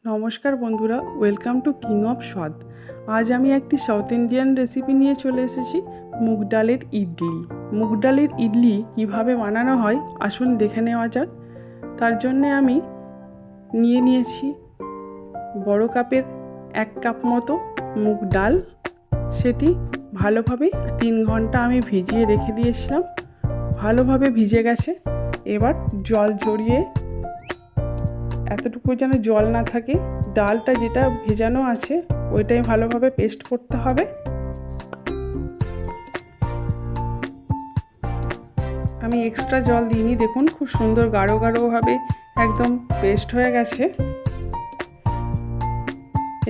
নমস্কার বন্ধুরা, welcome to king of স্বাদ। আজ আমি একটি সাউথ ইন্ডিয়ান রেসিপি নিয়ে চলে এসেছি, মুগ ডালের ইডলি। মুগ ডালের ইডলি কিভাবে বানানো হয় আসুন দেখে নেওয়া যাক। তার জন্যে আমি নিয়ে নিয়েছি বড় কাপের 1 কাপ মতো মুগ ডাল। সেটি ভালোভাবে 3 ঘন্টা আমি ভিজিয়ে রেখে দিয়েছিলাম। ভালোভাবে ভিজে গেছে। এবার জল ঝরিয়ে, এতটুকু যেন জল না থাকে, ডালটা যেটা ভেজানো আছে ওইটাই ভালোভাবে পেস্ট করতে হবে। আমি এক্সট্রা জল দিইনি, দেখুন খুব সুন্দর গাঢ় গাঢ়ভাবে একদম পেস্ট হয়ে গেছে।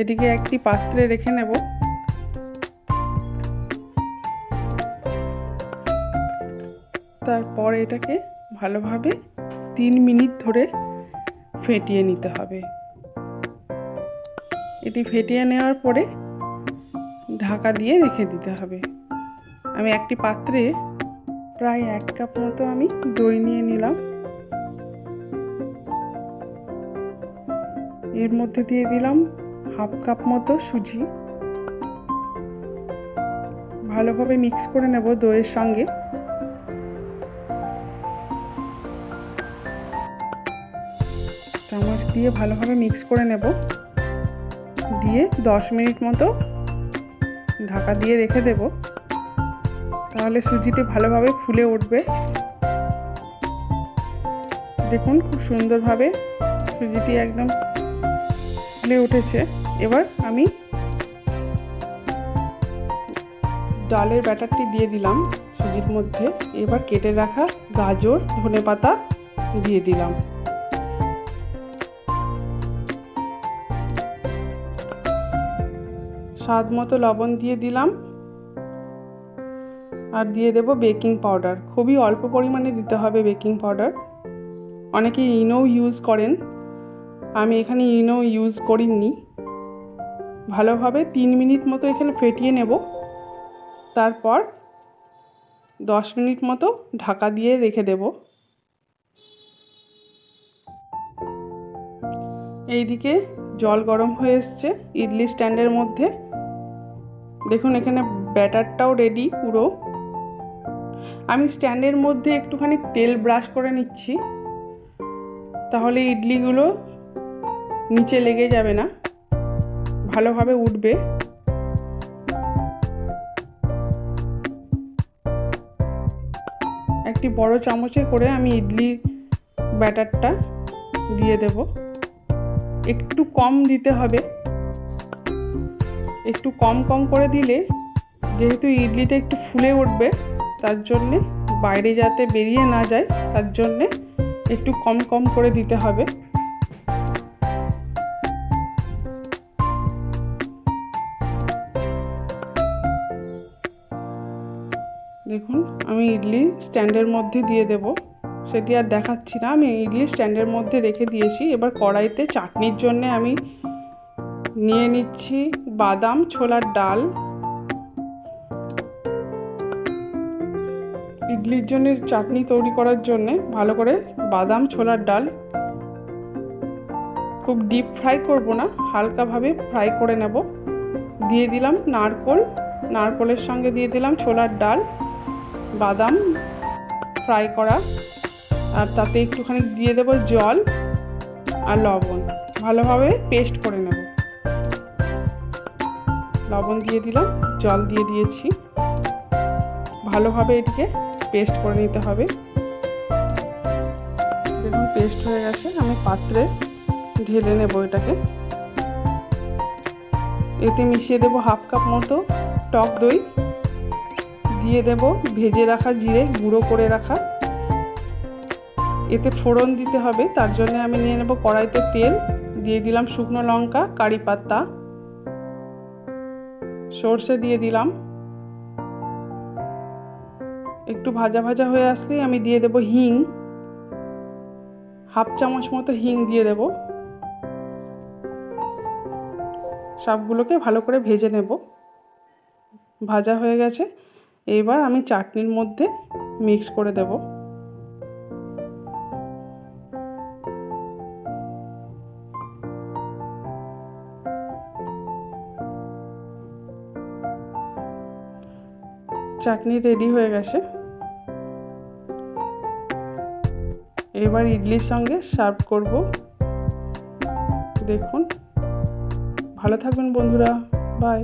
এটিকে একটি পাত্রে রেখে নেব। তারপর এটাকে ভালোভাবে 3 মিনিট ধরে ফেটিয়ে নিতে হবে। এটি ফেটিয়ে নেওয়ার পরে ঢাকা দিয়ে রেখে দিতে হবে। আমি একটি পাত্রে প্রায় 1 কাপ মতো আমি দই নিয়ে নিলাম। এর মধ্যে দিয়ে দিলাম 1/2 কাপ মতো সুজি। ভালোভাবে মিক্স করে নেব দইয়ের সঙ্গে। চামচ দিয়ে ভালোভাবে মিক্স করে নেব, দিয়ে 10 মিনিট মতো ঢাকা দিয়ে রেখে দেব। তাহলে সুজিটি ভালোভাবে ফুলে উঠবে। দেখুন খুব সুন্দরভাবে সুজিটি একদম ফুলে উঠেছে। এবার আমি ডালের ব্যাটারটি দিয়ে দিলাম সুজির মধ্যে। এবার কেটে রাখা গাজর, ধনেপাতা দিয়ে দিলাম। স্বাদ মতো লবণ দিয়ে দিলাম, আর দিয়ে দেব বেকিং পাউডার। খুবই অল্প পরিমাণে দিতে হবে বেকিং পাউডার। অনেকে ইনো ইউজ করেন, আমি এখানে ইনো ইউজ করিনি। ভালোভাবে 3 মিনিট মতো এখানে ফেটিয়ে নেব। তারপর 10 মিনিট মতো ঢাকা দিয়ে রেখে দেব। এইদিকে জল গরম হয়ে এসছে ইডলি স্ট্যান্ডের মধ্যে। দেখুন এখানে ব্যাটারটাও রেডি পুরো। আমি স্ট্যান্ডের মধ্যে একটুখানি তেল ব্রাশ করে নিচ্ছি, তাহলে ইডলিগুলো নিচে লেগে যাবে না, ভালোভাবে উঠবে। একটি বড় চামচে করে আমি ইডলি ব্যাটারটা দিয়ে দেব। একটু কম দিতে হবে, একটু কম কম করে দিলে, যেহেতু ইডলিটা একটু ফুলে উঠবে, তার জন্যে বাইরে যাতে বেরিয়ে না যায়, তার জন্যে একটু কম কম করে দিতে হবে। দেখুন আমি ইডলি স্ট্যান্ডের মধ্যে দিয়ে দেব। সেটি আর দেখাচ্ছি না, আমি ইডলি স্ট্যান্ডের মধ্যে রেখে দিয়েছি। এবার কড়াইতে চাটনির জন্যে আমি নিয়ে নিচ্ছি বাদাম, ছোলার ডাল। ইডলির জন্য চাটনি তৈরি করার জন্যে ভালো করে বাদাম, ছোলার ডাল খুব ডিপ ফ্রাই করব না, হালকাভাবে ফ্রাই করে নেব। দিয়ে দিলাম নারকেল, নারকেলের সঙ্গে দিয়ে দিলাম ছোলার ডাল, বাদাম ফ্রাই করা, আর তাতে একটুখানি দিয়ে দেব জল আর লবণ। ভালোভাবে পেস্ট করে নেব। লবণ দিয়ে দিলাম, জল দিয়ে দিয়েছি। ভালোভাবে এটিকে পেস্ট করে নিতে হবে। দেখুন পেস্ট হয়ে গেছে। আমি পাত্রে ঢেলে নেব এটাকে। এতে মিশিয়ে দেব 1/2 কাপ মতো টক দই, দিয়ে দেব ভেজে রাখা জিরে গুঁড়ো করে রাখা। এতে ফোড়ন দিতে হবে, তার জন্য আমি নিয়ে নেব কড়াইতে তেল, দিয়ে দিলাম শুকনো লঙ্কা, কারি পাতা, সর্ষে দিয়ে দিলাম। একটু ভাজা ভাজা হয়ে আসলেই আমি দিয়ে দেব হিং, 1/2 চামচ মতো হিং দিয়ে দেব। সবগুলোকে ভালো করে ভেজে নেব। ভাজা হয়ে গেছে। এবার আমি চাটনির মধ্যে মিক্স করে দেব। চাটনি রেডি হয়ে গেছে। এবার ইডলির সঙ্গে সার্ভ করব। দেখুন, ভালো থাকবেন বন্ধুরা, বাই।